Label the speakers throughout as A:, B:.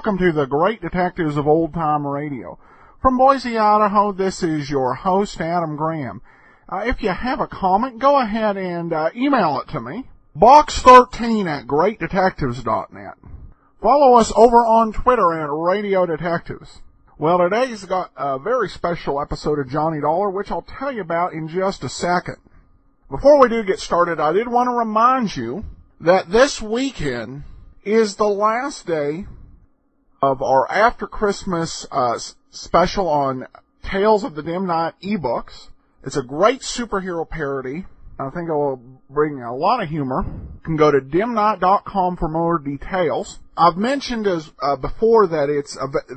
A: welcome to the Great Detectives of Old Time Radio. From Boise, Idaho, this is your host, Adam Graham. If you have a comment, go ahead and email it to me, box13@greatdetectives.net. Follow us over on Twitter at Radio Detectives. Well, today's got a very special episode of Johnny Dollar, which I'll tell you about in just a second. Before we do get started, I did want to remind you that this weekend is the last day of our After Christmas special on Tales of the Dim Night ebooks. It's a great superhero parody. I think it will bring a lot of humor. You can go to dimnight.com for more details. I've mentioned before that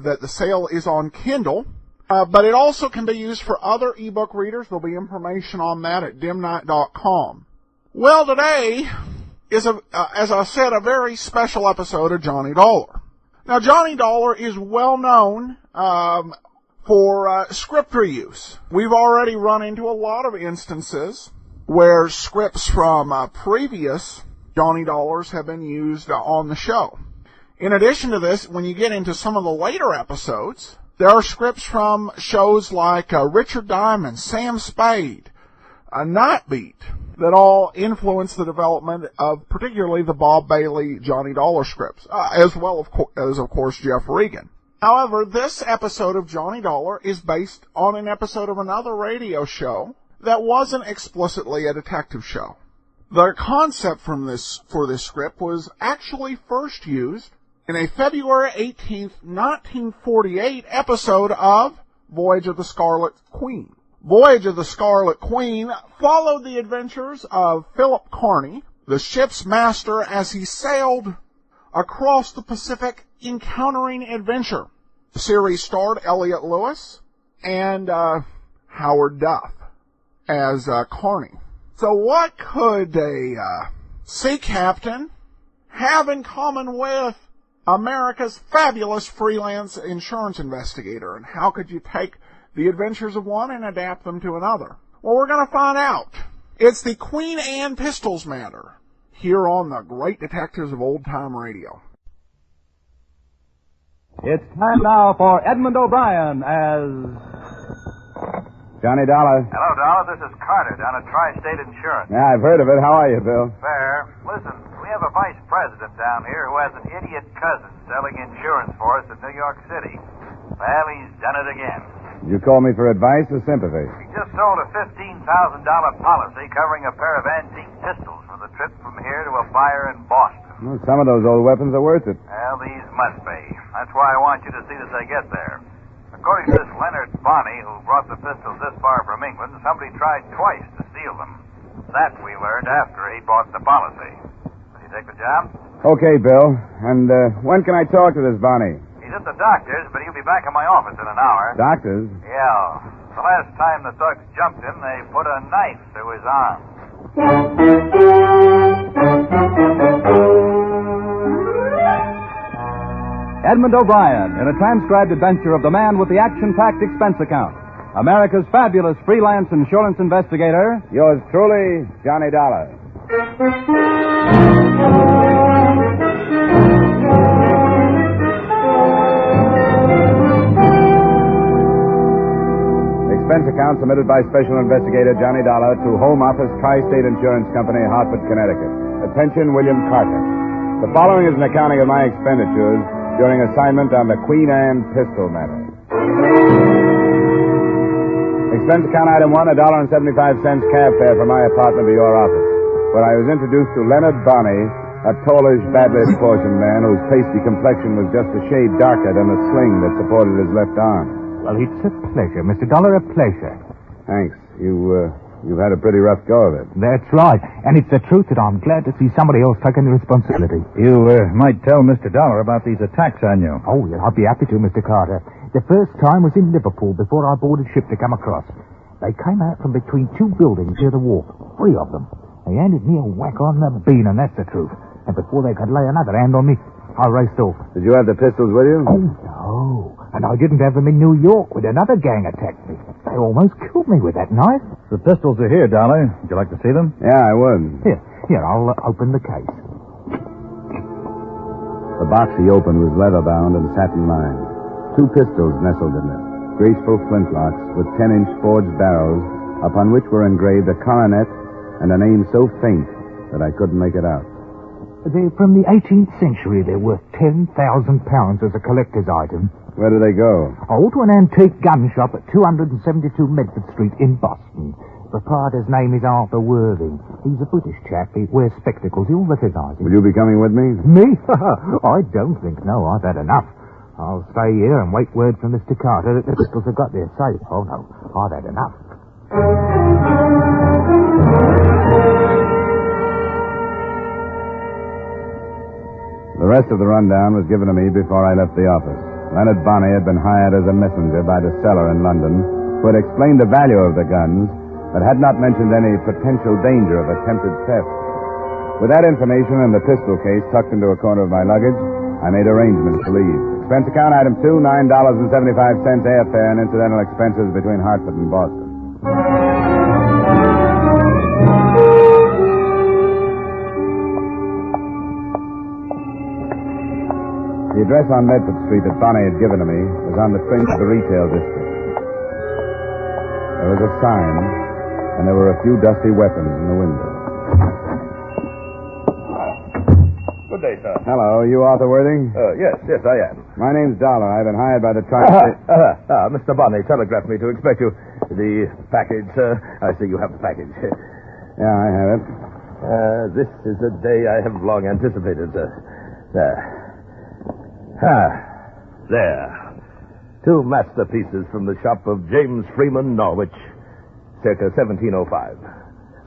A: that the sale is on Kindle, but it also can be used for other ebook readers. There'll be information on that at dimnight.com. Well, today is, as I said, a very special episode of Johnny Dollar. Now, Johnny Dollar is well known for script reuse. We've already run into a lot of instances where scripts from previous Johnny Dollars have been used on the show. In addition to this, when you get into some of the later episodes, there are scripts from shows like Richard Diamond, Sam Spade, Nightbeat, that all influence the development of particularly the Bob Bailey Johnny Dollar scripts, as well as, of course, Jeff Regan. However, this episode of Johnny Dollar is based on an episode of another radio show that wasn't explicitly a detective show. The concept for this script was actually first used in a February 18th, 1948 episode of Voyage of the Scarlet Queen. Voyage of the Scarlet Queen followed the adventures of Philip Carney, the ship's master, as he sailed across the Pacific encountering adventure. The series starred Elliot Lewis and Howard Duff as Carney. So what could a sea captain have in common with America's fabulous freelance insurance investigator, and how could you take the adventures of one and adapt them to another? Well, we're going to find out. It's the Queen Anne Pistols matter here on the Great Detectives of Old Time Radio.
B: It's time now for Edmund O'Brien as
C: Johnny Dollar.
D: Hello, Dollar. This is Carter down at Tri-State Insurance.
C: Yeah, I've heard of it. How are you, Bill?
D: Fair. Listen, we have a vice president down here who has an idiot cousin selling insurance for us in New York City. Well, he's done it again.
C: You call me for advice or sympathy?
D: He just sold a $15,000 policy covering a pair of antique pistols for the trip from here to a buyer in Boston.
C: Well, some of those old weapons are worth it.
D: Well, these must be. That's why I want you to see that they get there. According to this Leonard Bonney, who brought the pistols this far from England, somebody tried twice to steal them. That we learned after he bought the policy. Will you take the job?
C: Okay, Bill. And when can I talk to this Bonnie?
D: He's at the doctor's, but he'll be back in my office in an hour.
C: Doctor's?
D: Yeah. The last time the thugs jumped him, they put a knife through his arm.
B: Edmund O'Brien in a transcribed adventure of the man with the action-packed expense account. America's fabulous freelance insurance investigator.
C: Yours truly, Johnny Dollar. Expense account submitted by Special Investigator Johnny Dollar to Home Office Tri-State Insurance Company, Hartford, Connecticut. Attention, William Carter. The following is an accounting of my expenditures during assignment on the Queen Anne pistol matter. Expense account item 1, $1.75 cab fare from my apartment to your office, where I was introduced to Leonard Bonney, a tallish, badly proportioned man whose pasty complexion was just a shade darker than the sling that supported his left arm.
E: Well, it's a pleasure, Mr. Dollar, a pleasure.
C: Thanks. You've had a pretty rough go of it.
E: That's right. And it's the truth that I'm glad to see somebody else taking the responsibility.
F: You might tell Mr. Dollar about these attacks on you.
E: Oh, yeah, I'll be happy to, Mr. Carter. The first time was in Liverpool before I boarded ship to come across. They came out from between two buildings near the wharf, 3 of them. They handed me a whack on the bean, and that's the truth. And before they could lay another hand on me, I raced off.
C: Did you have the pistols with you?
E: Oh, no. And I didn't have them in New York when another gang attacked me. They almost killed me with that knife.
F: The pistols are here, Dollar. Would you like to see them?
C: Yeah, I would.
E: Here, I'll open the case.
C: The box he opened was leather-bound and satin-lined. 2 pistols nestled in it, graceful flintlocks with 10-inch forged barrels upon which were engraved a coronet and a name so faint that I couldn't make it out.
E: They're from the 18th century. They're worth £10,000 as a collector's item.
C: Where do they go?
E: Oh, to an antique gun shop at 272 Medford Street in Boston. The proprietor's name is Arthur Worthing. He's a British chap. He wears spectacles. You'll recognize him.
C: Will you be coming with me?
E: Me? I don't think no. I've had enough. I'll stay here and wait word from Mr. Carter that the pistols have got their safe. Oh, no. I've had enough.
C: The rest of the rundown was given to me before I left the office. Leonard Bonney had been hired as a messenger by the seller in London, who had explained the value of the guns, but had not mentioned any potential danger of attempted theft. With that information and the pistol case tucked into a corner of my luggage, I made arrangements to leave. Expense account item 2, $9.75 airfare and incidental expenses between Hartford and Boston. The address on Medford Street that Bonney had given to me was on the fringe of the retail district. There was a sign, and there were a few dusty weapons in the window.
G: Good day, sir.
C: Hello, you Arthur Worthing?
G: Yes, I am.
C: My name's Dollar. I've been hired by the
G: Mr. Bonney telegraphed me to expect you. The package, sir. I see you have the package.
C: Yeah, I have it.
G: This is a day I have long anticipated, sir. There. 2 masterpieces from the shop of James Freeman, Norwich, circa 1705.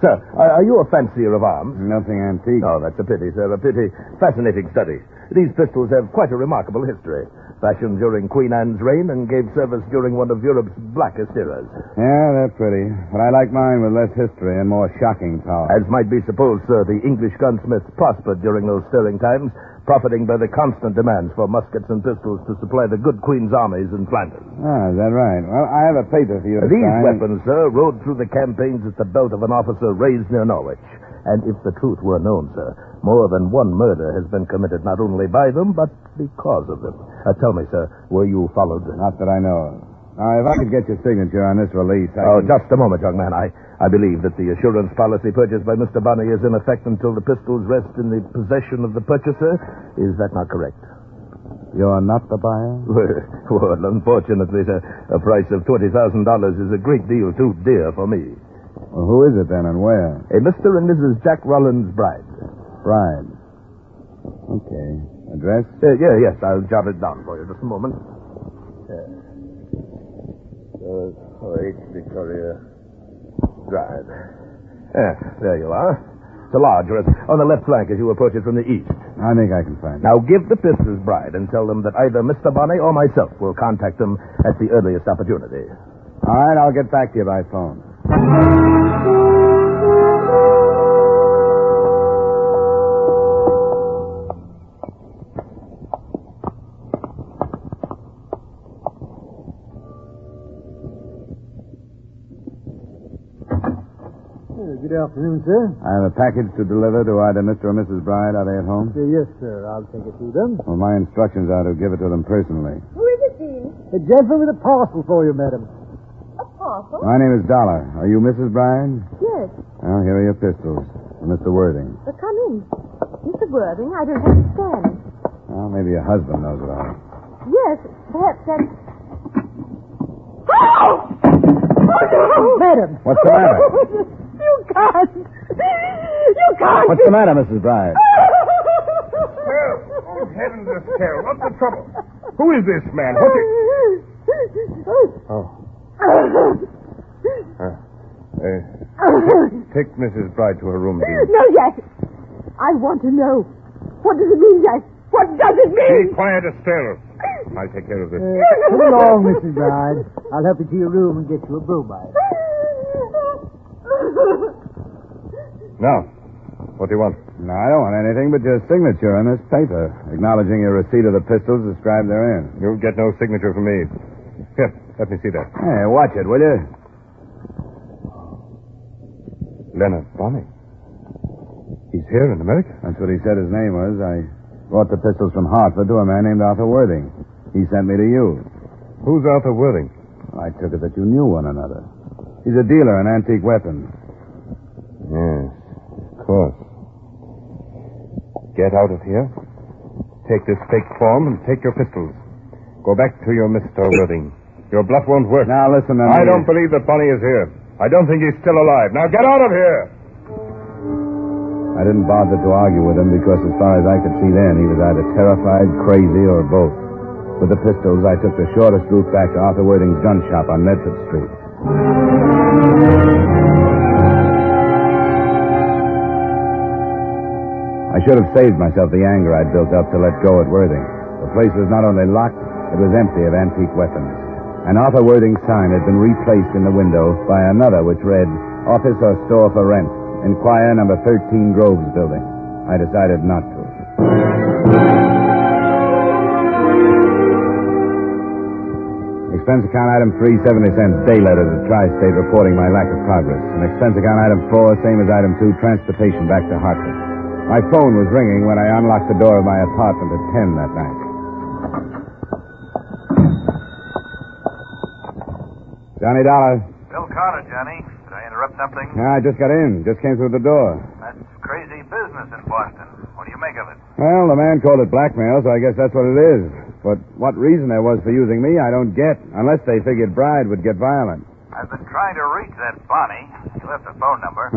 G: Sir, are you a fancier of arms?
C: Nothing antique.
G: Oh, that's a pity, sir, a pity. Fascinating study. These pistols have quite a remarkable history. Fashioned during Queen Anne's reign and gave service during one of Europe's blackest eras.
C: Yeah, they're pretty. But I like mine with less history and more shocking power.
G: As might be supposed, sir, the English gunsmiths prospered during those stirring times, profiting by the constant demands for muskets and pistols to supply the good Queen's armies in Flanders.
C: Ah, is that right? Well, I have a paper for you to
G: These
C: sign.
G: weapons, sir, rode through the campaigns at the belt of an officer raised near Norwich. And if the truth were known, sir, more than one murder has been committed not only by them, but because of them. Tell me, sir, were you followed?
C: Not that I know of. Now, if I could get your signature on this release,
G: Just a moment, young man. I believe that the assurance policy purchased by Mr. Bonney is in effect until the pistols rest in the possession of the purchaser. Is that not correct?
C: You're not the buyer?
G: Well, unfortunately, sir, a price of $20,000 is a great deal too dear for me.
C: Well, who is it then and where?
G: A Mr. and Mrs. Jack Rollins' bride.
C: Bride. Okay. Address?
G: Yes, I'll jot it down for you. Just a moment. 8 Victoria Drive. There you are. It's a large address on the left flank as you approach it from the east.
C: I think I can find it.
G: Now, give the Pister's bride and tell them that either Mr. Bonney or myself will contact them at the earliest opportunity.
C: All right, I'll get back to you by phone.
H: Good afternoon, sir.
C: I have a package to deliver to either Mr. or Mrs. Bride. Are they at home?
H: Yes, sir. I'll take it to them.
C: Well, my instructions are to give it to them personally.
I: Who is it, Dean?
H: A gentleman with a parcel for you, madam.
I: A parcel?
C: My name is Dollar. Are you Mrs. Bride?
I: Yes.
C: Well, here are your pistols. For Mr. Worthing.
I: But come in. Mr. Worthing, I don't understand.
C: Well, maybe your husband knows it all.
I: Yes, perhaps then... Oh!
H: Madam!
C: What's the matter?
I: You can't. You can't.
C: What's the matter, Mrs. Bride?
G: Oh, heavens, Estelle, what's the trouble? Who is this man? What's it?
C: Take Mrs. Bride to her room, dear.
I: No, Jack. I want to know. What does it mean, Jack? What does it mean?
G: Be quiet, Estelle. I'll take care of this.
H: Come along, Mrs. Bride. I'll help you to your room and get you a bromide.
C: Now, what do you want? No, I don't want anything but your signature on this paper, acknowledging your receipt of the pistols described therein.
G: You'll get no signature from me. Here, let me see that.
C: Hey, watch it, will you?
G: Leonard Bonney. He's here in America.
C: That's what he said his name was. I Bought the pistols from Hartford to a man named Arthur Worthing. He sent me to you.
F: Who's Arthur Worthing?
C: I took it that you knew one another. He's a dealer in antique weapons.
F: Yes, of course. Get out of here. Take this fake form and take your pistols. Go back to your Mr. Worthing. Your bluff won't work.
C: Now, listen to me.
F: I don't believe that Bonnie is here. I don't think he's still alive. Now, get out of here!
C: I didn't bother to argue with him because as far as I could see then, he was either terrified, crazy, or both. With the pistols, I took the shortest route back to Arthur Worthing's gun shop on Medford Street. I should have saved myself the anger I'd built up to let go at Worthing. The place was not only locked, it was empty of antique weapons. And Arthur Worthing's sign had been replaced in the window by another which read, Office or Store for Rent. Inquire number 13 Groves Building. I decided not to. Expense account item 3, 70 cents, day letter to Tri-State reporting my lack of progress. And expense account item 4, same as item 2, transportation back to Hartford. My phone was ringing when I unlocked the door of my apartment at 10 that night. Johnny Dollar.
D: Bill Carter, Johnny. Did I interrupt something?
C: I just got in. Just came through the door.
D: That's crazy business in Boston. What do you make of it?
C: Well, the man called it blackmail, so I guess that's what it is. But what reason there was for using me, I don't get. Unless they figured Bride would get violent.
D: I've been trying to reach that Bonnie. He left a phone number.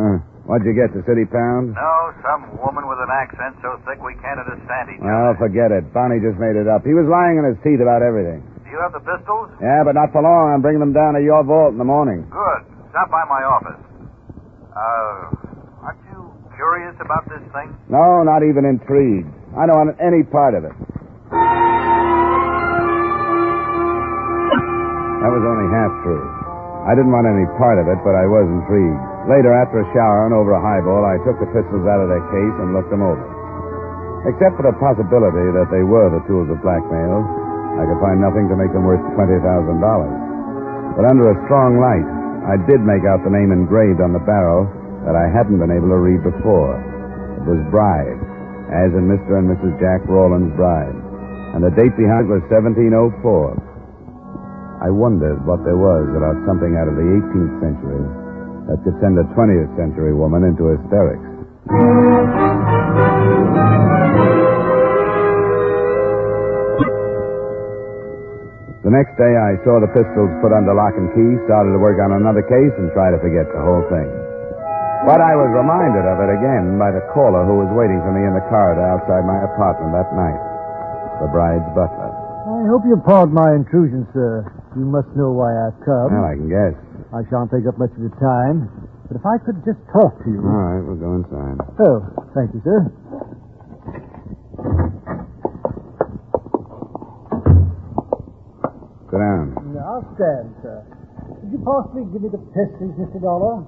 C: What'd you get, the city pound?
D: No, some woman with an accent so thick we can't understand each
C: Oh,
D: other.
C: forget it. Bonnie just made it up. He was lying on his teeth about everything.
D: Do you have the pistols?
C: Yeah, but not for long. I'm bringing them down to your vault in the morning.
D: Good. Stop by my office. Aren't you curious about this thing?
C: No, not even intrigued. I don't want any part of it. That was only half true. I didn't want any part of it, but I was intrigued. Later, after a shower and over a highball, I took the pistols out of their case and looked them over. Except for the possibility that they were the tools of blackmail, I could find nothing to make them worth $20,000. But under a strong light, I did make out the name engraved on the barrel that I hadn't been able to read before. It was Bride, as in Mr. and Mrs. Jack Rowland's Bride. And the date behind it was 1704. I wondered what there was about something out of the 18th century that could send a 20th century woman into hysterics. The next day, I saw the pistols put under lock and key, started to work on another case, and tried to forget the whole thing. But I was reminded of it again by the caller who was waiting for me in the corridor outside my apartment that night, the Bride's butler.
H: I hope you'll pardon my intrusion, sir. You must know why I've come.
C: Well, I can guess.
H: I shan't take up much of your time. But if I could just talk to you...
C: All right, we'll go inside.
H: Oh, thank you, sir.
C: Sit down.
H: I'll stand, sir. Could you possibly give me the pistols, Mr. Dollar?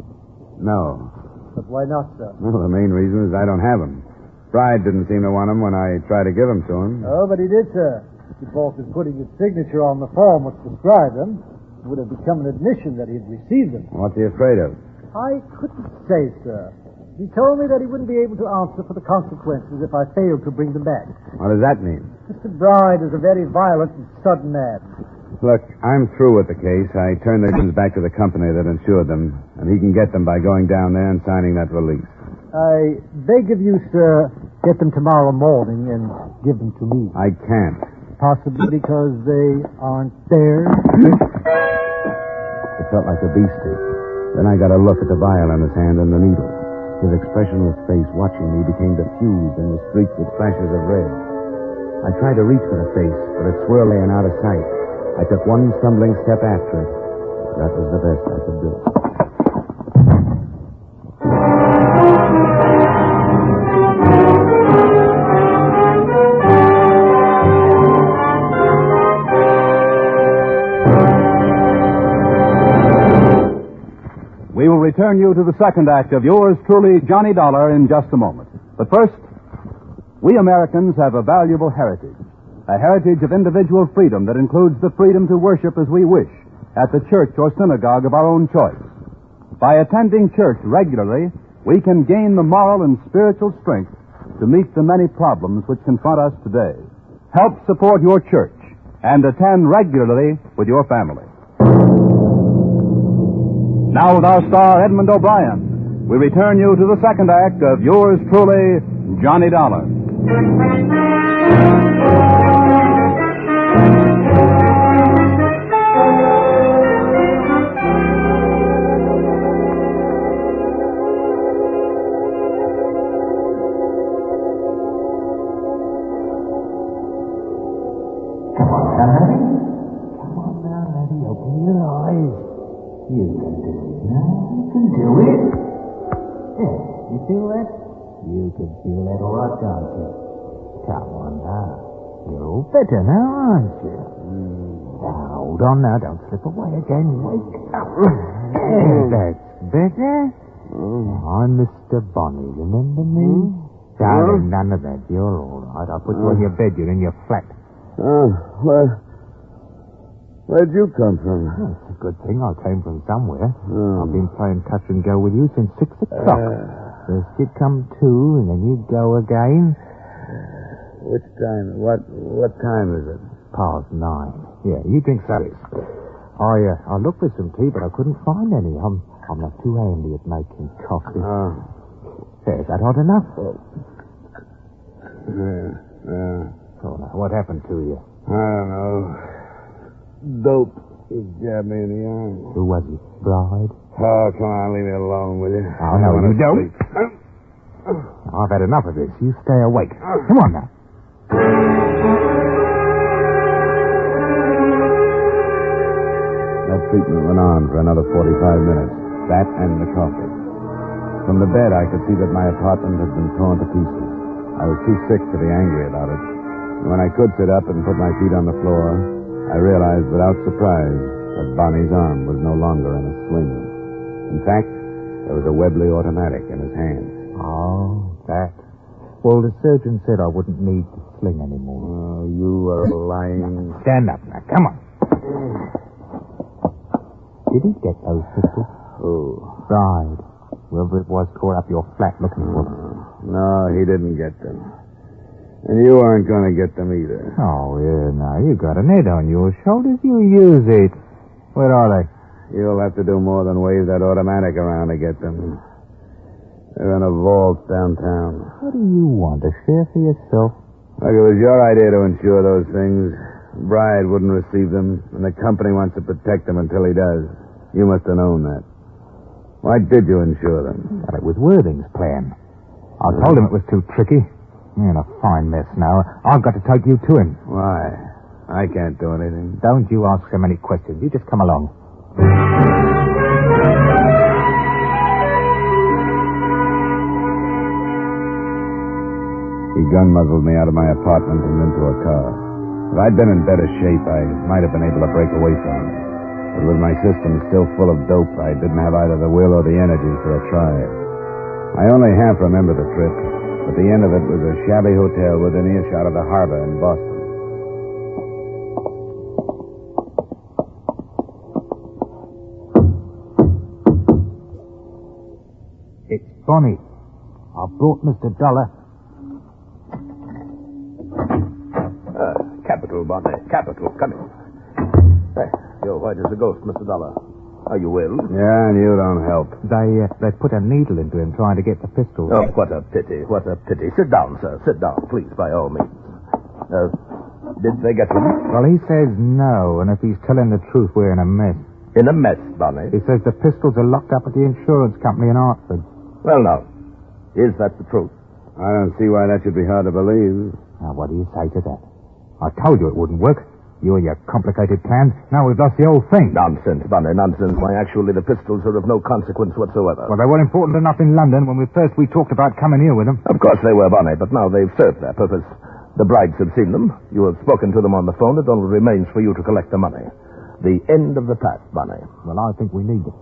C: No.
H: But why not, sir?
C: Well, the main reason is I don't have them. Bride didn't seem to want them when I tried to give them to him.
H: Oh, but he did, sir. He thought that putting his signature on the form which described them would have become an admission that he had received them.
C: What's he afraid of?
H: I couldn't say, sir. He told me that he wouldn't be able to answer for the consequences if I failed to bring them back.
C: What does that mean?
H: Mr. Bride is a very violent and sudden man.
C: Look, I'm through with the case. I turned the guns back to the company that insured them, and he can get them by going down there and signing that release.
H: I beg of you, sir, get them tomorrow morning and give them to me.
C: I can't.
H: Possibly because they aren't there?
C: It felt like a beastie. Then I got a look at the vial in his hand and the needle. His expressionless face watching me became diffused and was streaked with flashes of red. I tried to reach for the face, but it swirled and out of sight. I took one stumbling step after it. That was the best I could do.
B: We will return you to the second act of yours truly, Johnny Dollar, in just a moment. But first, we Americans have a valuable heritage. A heritage of individual freedom that includes the freedom to worship as we wish at the church or synagogue of our own choice. By attending church regularly, we can gain the moral and spiritual strength to meet the many problems which confront us today. Help support your church and attend regularly with your family. Now with our star, Edmund O'Brien, we return you to the second act of yours truly, Johnny Dollar.
E: You can do it now. You can do it. Yeah, you feel that? You can feel that all right, can't you? Come on now. You're all better now, aren't you? Now, hold on now. Don't slip away again. Wake up. That's better. I'm Mr. Bonnie. Remember me? Darling, none of that. You're all right. I'll put you on your bed. You're in your flat.
C: Where'd you come from?
E: Oh, it's a good thing I came from somewhere. I've been playing touch and go with you since 6 o'clock. First you'd come to, and then you'd go again.
C: Which time? What time is it?
E: 9:30. Yeah, you drink service. I looked for some tea, but I couldn't find any. I'm not too handy at making coffee. Is that hot enough?
C: Yeah.
E: Oh, now, what happened to you?
C: I don't know. Dope. He jabbed me in the arm.
E: Who was he? Bride?
C: Oh, come on, leave me alone, will you?
E: Oh, no, you don't. I've had enough of this. You stay awake. Come on now.
C: That treatment went on for another 45 minutes. That and the coffee. From the bed, I could see that my apartment had been torn to pieces. I was too sick to be angry about it. And when I could sit up and put my feet on the floor, I realized without surprise that Bonnie's arm was no longer in a sling. In fact, there was a Webley automatic in his hand.
E: Oh, that. Well, the surgeon said I wouldn't need the sling anymore.
C: Oh, you are lying.
E: Stand up now. Come on. Did he get those pistols?
C: Who?
E: Bride. Whoever it was tore up your flat looking for them.
C: No, he didn't get them. And you aren't going to get them either.
E: Oh, yeah, now, you got a net on your shoulders. You use it. Where are they?
C: You'll have to do more than wave that automatic around to get them. They're in a vault downtown.
E: What do you want? A share for yourself?
C: Look, it was your idea to insure those things. Bride wouldn't receive them, and the company wants to protect them until he does. You must have known that. Why did you insure them?
E: Well, it was Worthing's plan. I told him it was too tricky. You're in a fine mess now. I've got to take you to him.
C: Why? I can't do anything.
E: Don't you ask so many questions. You just come along.
C: He gun-muzzled me out of my apartment and into a car. If I'd been in better shape, I might have been able to break away from him. But with my system still full of dope, I didn't have either the will or the energy for a try. I only half remember the trip. But the end of it was a shabby hotel within earshot of the harbor in Boston.
E: It's Bonnie. I brought Mr. Dollar.
G: Capital, Bonnie. Capital. Come in. Hey, you're white as a ghost, Mr. Dollar. Are you ill?
C: Yeah, and you don't help.
E: They put a needle into him trying to get the pistol.
G: Oh, what a pity. What a pity. Sit down, sir. Sit down, please, by all means. Did they get him?
E: Well, he says no, and if he's telling the truth, we're in a mess.
G: In a mess, Bonnie.
E: He says the pistols are locked up at the insurance company in Hartford.
G: Well, now, is that the truth?
C: I don't see why that should be hard to believe.
E: Now, what do you say to that? I told you it wouldn't work. You and your complicated plans. Now we've lost the whole thing.
G: Nonsense, Bonnie, nonsense. Why, actually, the pistols are of no consequence whatsoever.
E: Well, they were important enough in London when we talked about coming here with them.
G: Of course they were, Bonnie, but now they've served their purpose. The brides have seen them. You have spoken to them on the phone. It only remains for you to collect the money. The end of the task, Bonnie.
E: Well, I think we need it.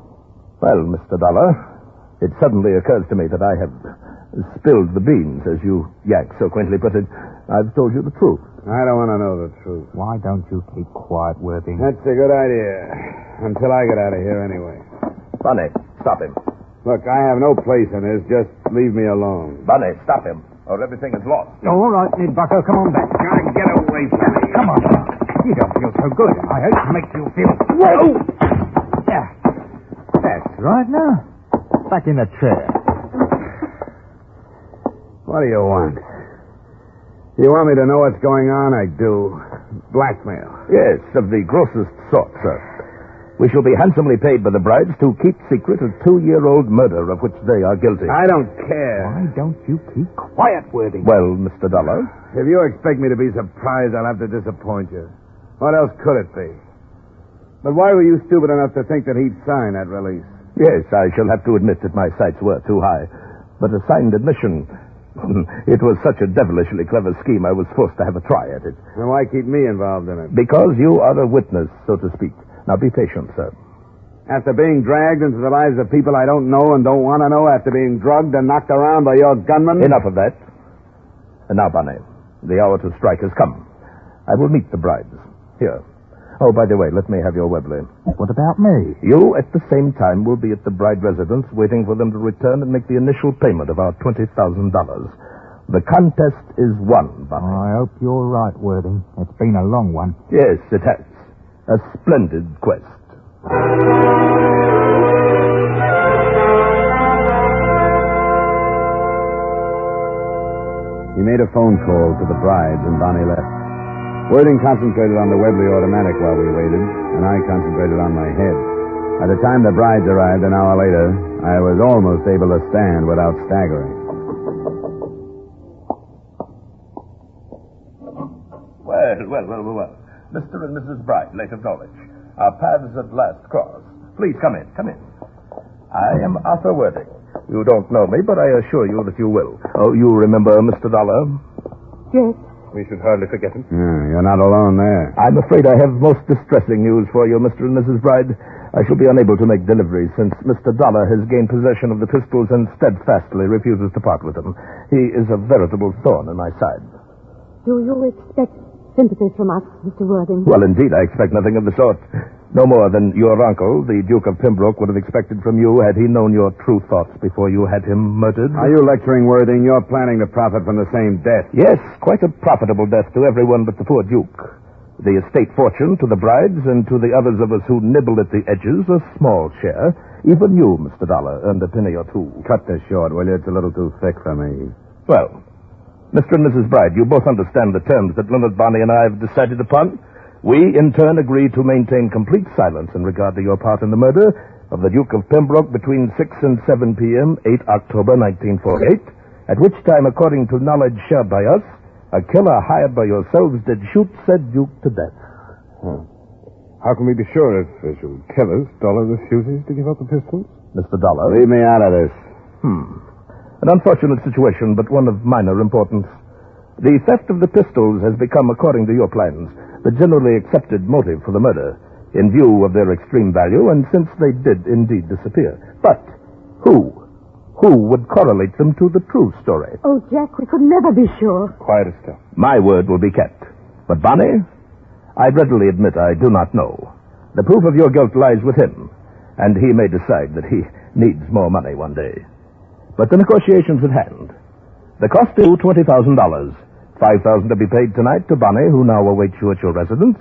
G: Well, Mr. Dollar, it suddenly occurs to me that I have spilled the beans, as you yank so quaintly put it. I've told you the truth.
C: I don't want to know the truth.
E: Why don't you keep quiet, Worthing?
C: That's a good idea. Until I get out of here anyway.
G: Bonnie, stop him.
C: Look, I have no place in this. Just leave me alone.
G: Bonnie, stop him. or everything is lost.
E: All right, Ned Bucko, come on back.
F: Now get away from me.
E: Come on. You don't feel so good. I hope to make you feel... Whoa! Yeah. That's right now. Back in the chair.
C: What do you want? You want me to know what's going on? I do. Blackmail.
G: Yes, of the grossest sort, sir. We shall be handsomely paid by the brides to keep secret a 2-year-old murder of which they are guilty.
C: I don't care.
E: Why don't you keep quiet, Worthing?
G: Well, Mr. Dollar?
C: If you expect me to be surprised, I'll have to disappoint you. What else could it be? But why were you stupid enough to think that he'd sign that release?
G: Yes, I shall have to admit that my sights were too high. But a signed admission... It was such a devilishly clever scheme, I was forced to have a try at it.
C: Then why keep me involved in it?
G: Because you are a witness, so to speak. Now, be patient, sir.
C: After being dragged into the lives of people I don't know and don't want to know, after being drugged and knocked around by your gunman...
G: Enough of that. And now, Barney, the hour to strike has come. I will meet the brides. Here. Oh, by the way, let me have your Webley.
E: What about me?
G: You, at the same time, will be at the bride residence waiting for them to return and make the initial payment of our $20,000. The contest is won, Barney.
E: I hope you're right, Worthing. It's been a long one.
G: Yes, it has. A splendid quest.
C: He made a phone call to the brides, and Bonnie left. Worthing concentrated on the Webley automatic while we waited, and I concentrated on my head. By the time the brides arrived an hour later, I was almost able to stand without staggering.
G: Well. Mr. and Mrs. Bride, late of Norwich. Our paths at last cross. Please, come in. I am Arthur Worthing. You don't know me, but I assure you that you will. Oh, you remember Mr. Dollar?
I: Yes.
F: We should hardly forget him.
C: You're not alone there.
G: I'm afraid I have most distressing news for you, Mr. and Mrs. Bride. I shall be unable to make deliveries since Mr. Dollar has gained possession of the pistols and steadfastly refuses to part with them. He is a veritable thorn in my side.
I: Do you expect sympathy from us, Mr. Worthing?
G: Well, indeed, I expect nothing of the sort. No more than your uncle, the Duke of Pembroke, would have expected from you had he known your true thoughts before you had him murdered.
C: Are you lecturing Worthing? You're planning to profit from the same death.
G: Yes, quite a profitable death to everyone but the poor Duke. The estate fortune to the brides and to the others of us who nibble at the edges, a small share. Even you, Mr. Dollar, earned a penny or two.
C: Cut this short, will you? It's a little too thick for me.
G: Well, Mr. and Mrs. Bride, you both understand the terms that Leonard Barney and I have decided upon. We, in turn, agree to maintain complete silence in regard to your part in the murder of the Duke of Pembroke between 6 and 7 p.m., 8 October 1948, at which time, according to knowledge shared by us, a killer hired by yourselves did shoot said Duke to death.
F: How can we be sure if she'll tell us Dollar refuses to give up the pistols?
G: Mr. Dollar?
C: Leave me out of this.
G: An unfortunate situation, but one of minor importance. The theft of the pistols has become, according to your plans, the generally accepted motive for the murder, in view of their extreme value, and since they did indeed disappear. But who would correlate them to the true story?
I: Oh, Jack, we could never be sure.
F: Quiet, Estelle.
G: My word will be kept. But Bonnie, I readily admit I do not know. The proof of your guilt lies with him, and he may decide that he needs more money one day. But the negotiation's at hand. The cost is $20,000. $5,000 to be paid tonight to Bonnie, who now awaits you at your residence.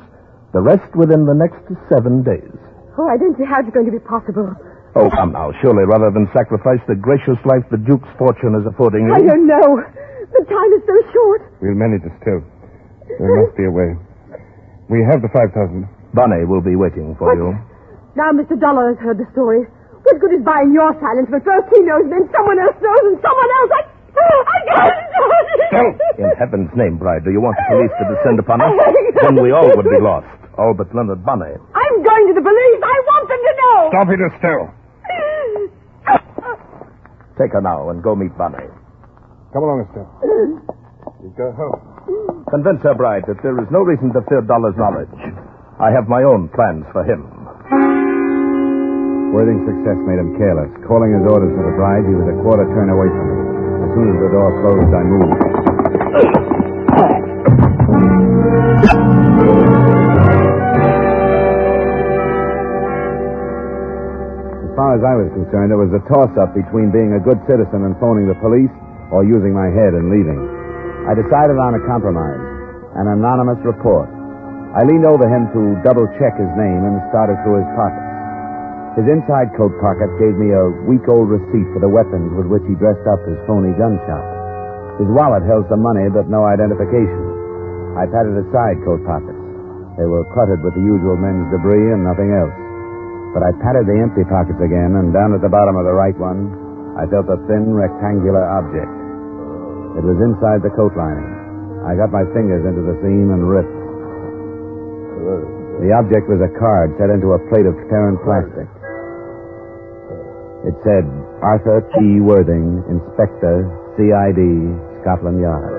G: The rest within the next 7 days.
I: Oh, I don't see how it's going to be possible.
G: Oh, come now. Surely, rather than sacrifice the gracious life the Duke's fortune is affording you...
I: I don't know. The time is so short.
F: We'll manage it still. There must be a way. We have the 5,000.
G: Bonnie will be waiting for you.
I: Now Mr. Dollar has heard the story. What good is buying your silence when first he knows, then someone else knows, and someone else... I can't do it!
G: In heaven's name, Bride, do you want the police to descend upon us? Then we all would be lost. All but Leonard Bonnie.
I: I'm going to the police. I want them to know.
F: Stop it, Estelle.
G: Take her now and go meet Bonnie.
F: Come along, Estelle. You go home.
G: Convince her, Bride, that there is no reason to fear Dollar's knowledge. I have my own plans for him.
C: Worthing's success made him careless. Calling his orders to the bride, he was a quarter turn away from me. As soon as the door closed, I moved. As far as I was concerned, it was a toss-up between being a good citizen and phoning the police or using my head and leaving. I decided on a compromise, an anonymous report. I leaned over him to double-check his name and started through his pockets. His inside coat pocket gave me a week-old receipt for the weapons with which he dressed up his phony gun shop. His wallet held some money, but no identification. I patted his side coat pockets. They were cluttered with the usual men's debris and nothing else. But I patted the empty pockets again, and down at the bottom of the right one, I felt a thin, rectangular object. It was inside the coat lining. I got my fingers into the seam and ripped. The object was a card set into a plate of Terran plastic. It said, Arthur T. Worthing, Inspector, CID, Scotland Yard.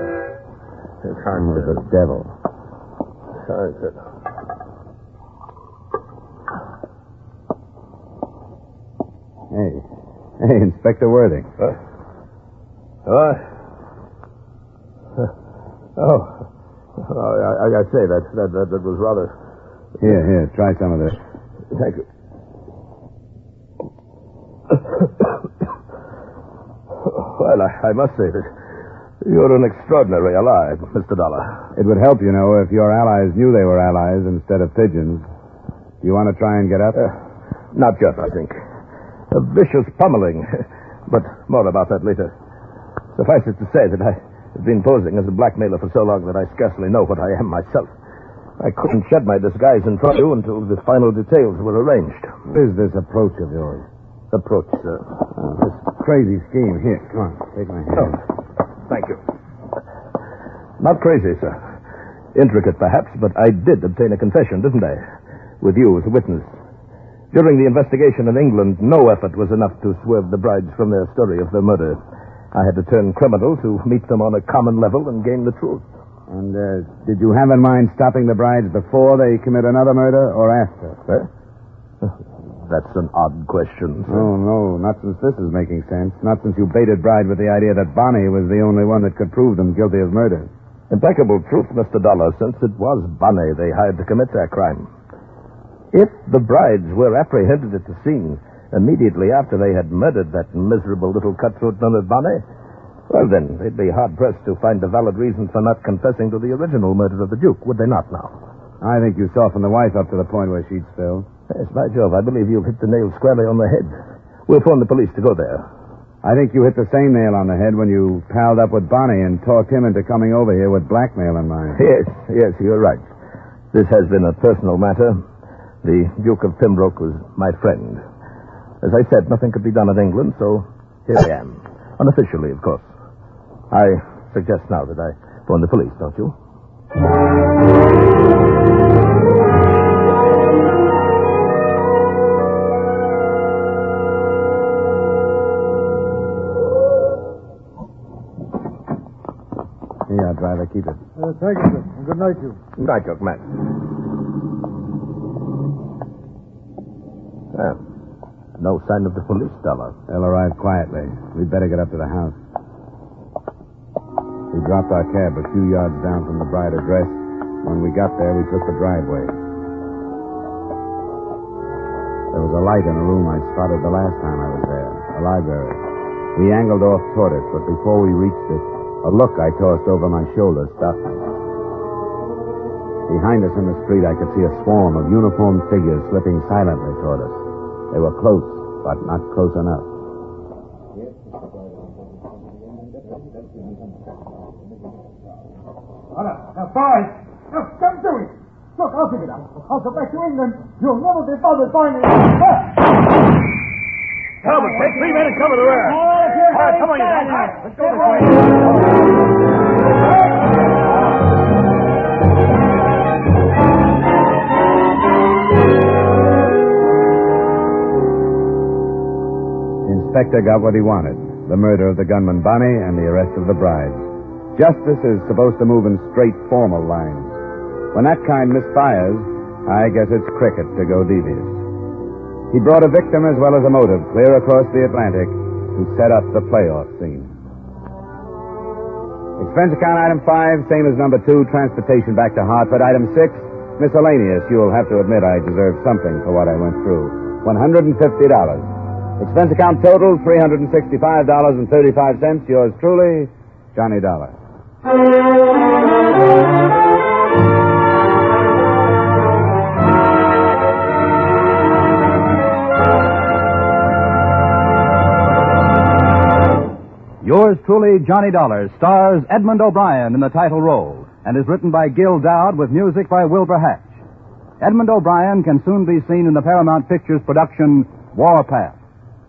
C: It was the devil. Hey, Inspector Worthing.
G: I say that was rather...
C: Here, try some of this.
G: Thank you. Well, I must say that you're an extraordinary ally, Mr. Dollar.
C: It would help, you know, if your allies knew they were allies instead of pigeons. You want to try and get up?
G: Not yet, I think. A vicious pummeling. But more about that later. Suffice it to say that I've been posing as a blackmailer for so long that I scarcely know what I am myself. I couldn't shed my disguise in front of you until the final details were arranged.
C: What is this approach of yours?
G: Approach, sir.
C: This crazy scheme. Here, come on, take my hand.
G: Thank you. Not crazy, sir. Intricate, perhaps, but I did obtain a confession, didn't I? With you as a witness. During the investigation in England, no effort was enough to swerve the brides from their story of their murder. I had to turn criminal to meet them on a common level and gain the truth.
C: And did you have in mind stopping the brides before they commit another murder or after?
G: Sir? That's an odd question, sir.
C: Oh, no, not since this is making sense. Not since you baited bride with the idea that Bonnie was the only one that could prove them guilty of murder.
G: Impeccable truth, Mr. Dollar, since it was Bonnie they hired to commit their crime. If the brides were apprehended at the scene immediately after they had murdered that miserable little cutthroat known as Bonnie, well, then, they'd be hard-pressed to find a valid reason for not confessing to the original murder of the Duke, would they not now?
C: I think you softened the wife up to the point where she'd spill.
G: Yes, by Jove, I believe you've hit the nail squarely on the head. We'll phone the police to go there.
C: I think you hit the same nail on the head when you palled up with Bonnie and talked him into coming over here with blackmail in mind.
G: Yes, you're right. This has been a personal matter. The Duke of Pembroke was my friend. As I said, nothing could be done in England, so here I am. Unofficially, of course. I suggest now that I phone the police, don't you?
C: Here, driver, keep it.
H: Thank you, sir. And good night, you.
G: Good night, young man. No sign of the police, Dollar.
C: They'll arrive quietly. We'd better get up to the house. We dropped our cab a few yards down from the bride address. When we got there, we took the driveway. There was a light in a room I spotted the last time I was there, a library. We angled off toward it, but before we reached it, a look I tossed over my shoulder stopped me. Behind us in the street, I could see a swarm of uniformed figures slipping silently toward us. They were close, but not close enough.
H: Now, boys, don't do it. Look, I'll pick it up. I'll go back to England. You'll never be bothered finding it.
G: Talbot, take 3 men and cover the rear.
H: All right,
G: come on, you guys. Let's go this way.
C: Inspector got what he wanted, the murder of the gunman Bonnie and the arrest of the brides. Justice is supposed to move in straight, formal lines. When that kind misfires, I guess it's cricket to go devious. He brought a victim as well as a motive clear across the Atlantic to set up the playoff scene. Expense account item 5, same as number 2, transportation back to Hartford. Item 6, miscellaneous. You'll have to admit I deserve something for what I went through. $150. Expense account total, $365.35. Yours truly, Johnny Dollar.
B: Yours truly, Johnny Dollar, stars Edmund O'Brien in the title role and is written by Gil Dowd with music by Wilbur Hatch. Edmund O'Brien can soon be seen in the Paramount Pictures production Warpath.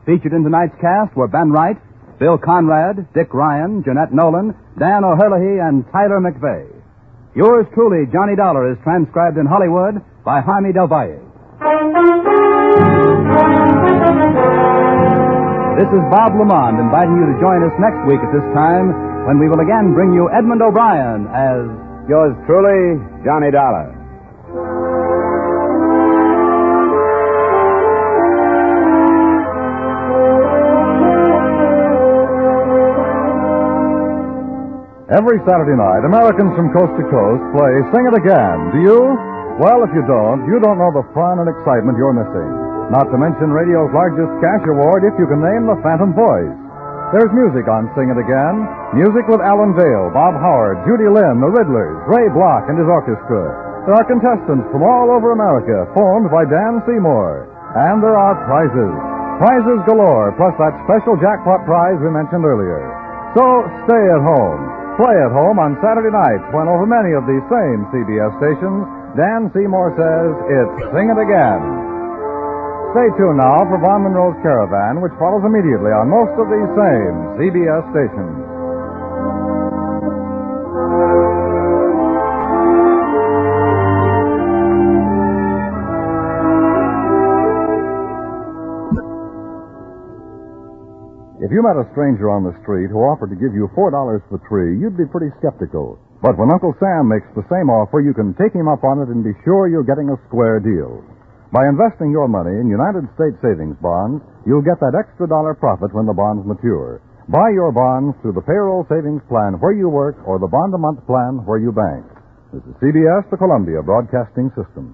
B: Featured in tonight's cast were Ben Wright, Bill Conrad, Dick Ryan, Jeanette Nolan, Dan O'Herlihy, and Tyler McVeigh. Yours truly, Johnny Dollar, is transcribed in Hollywood by Jaime Del Valle. This is Bob Lamond inviting you to join us next week at this time when we will again bring you Edmund O'Brien as
C: Yours truly, Johnny Dollar.
J: Every Saturday night, Americans from coast to coast play Sing It Again. Do you? Well, if you don't know the fun and excitement you're missing. Not to mention radio's largest cash award if you can name the Phantom Voice. There's music on Sing It Again. Music with Alan Dale, Bob Howard, Judy Lynn, the Riddlers, Ray Block and his orchestra. There are contestants from all over America, formed by Dan Seymour. And there are prizes. Prizes galore, plus that special jackpot prize we mentioned earlier. So stay at home. Play at home on Saturday nights when over many of these same CBS stations, Dan Seymour says it's Sing It Again. Stay tuned now for Von Monroe's Caravan, which follows immediately on most of these same CBS stations. If you met a stranger on the street who offered to give you $4 for $3, you'd be pretty skeptical. But when Uncle Sam makes the same offer, you can take him up on it and be sure you're getting a square deal. By investing your money in United States savings bonds, you'll get that extra dollar profit when the bonds mature. Buy your bonds through the payroll savings plan where you work or the bond-a-month plan where you bank. This is CBS, the Columbia Broadcasting System.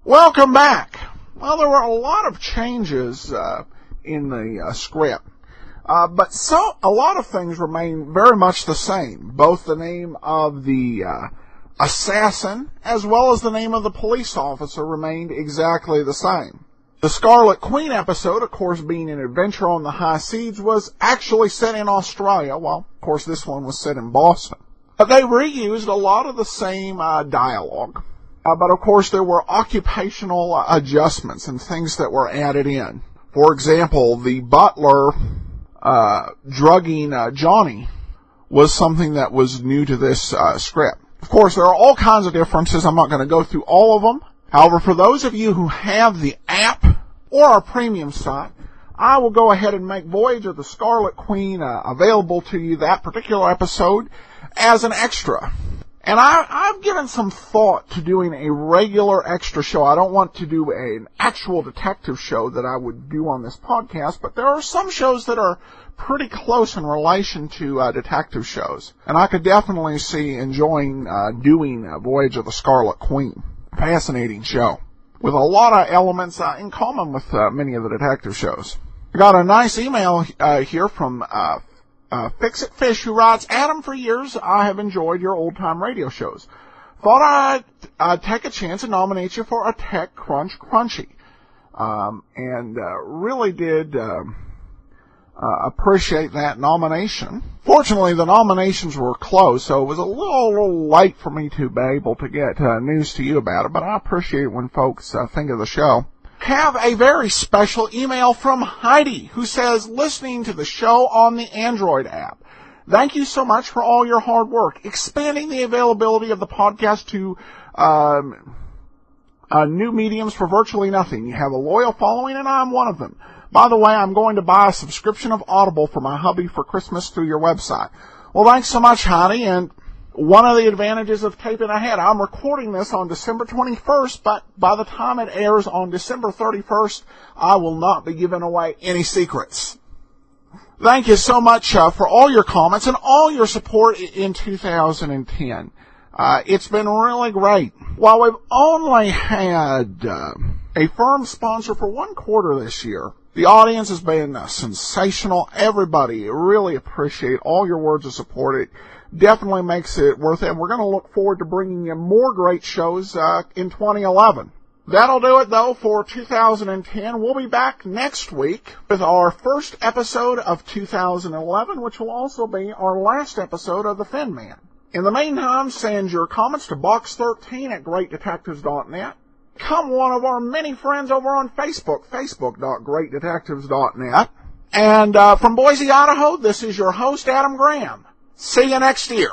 A: Welcome back. Well, there were a lot of changes in the script, but a lot of things remain very much the same. Both the name of the assassin as well as the name of the police officer remained exactly the same. The Scarlet Queen episode, of course, being an adventure on the high seas, was actually set in Australia, while, of course, this one was set in Boston. But they reused a lot of the same dialogue. But, of course, there were occupational adjustments and things that were added in. For example, the butler drugging Johnny was something that was new to this script. Of course, there are all kinds of differences. I'm not going to go through all of them. However, for those of you who have the app or our premium site, I will go ahead and make Voyage of the Scarlet Queen available to you, that particular episode, as an extra. And I've given some thought to doing a regular extra show. I don't want to do an actual detective show that I would do on this podcast, but there are some shows that are pretty close in relation to detective shows. And I could definitely see enjoying doing Voyage of the Scarlet Queen. Fascinating show, with a lot of elements in common with many of the detective shows. I got a nice email here from Fix-It Fish, who writes, Adam, for years I have enjoyed your old-time radio shows. Thought I'd take a chance and nominate you for a Tech Crunch Crunchy. And really did appreciate that nomination. Fortunately, the nominations were close, so it was a little late for me to be able to get news to you about it, but I appreciate when folks think of the show. Have a very special email from Heidi, who says, listening to the show on the Android app. Thank you so much for all your hard work, expanding the availability of the podcast to new mediums for virtually nothing. You have a loyal following, and I'm one of them. By the way, I'm going to buy a subscription of Audible for my hubby for Christmas through your website. Well, thanks so much, Heidi, and One of the advantages of taping ahead, I'm recording this on December 21st, but by the time it airs on December 31st, I will not be giving away any secrets. Thank you so much for all your comments and all your support in 2010. It's been really great. While we've only had a firm sponsor for 1 quarter this year, the audience has been sensational. Everybody really appreciate all your words of support. It definitely makes it worth it. And we're going to look forward to bringing you more great shows in 2011. That'll do it, though, for 2010. We'll be back next week with our first episode of 2011, which will also be our last episode of The Thin Man. In the meantime, send your comments to box13@greatdetectives.net. Become one of our many friends over on Facebook, facebook.greatdetectives.net. And from Boise, Idaho, this is your host, Adam Graham. See you next year.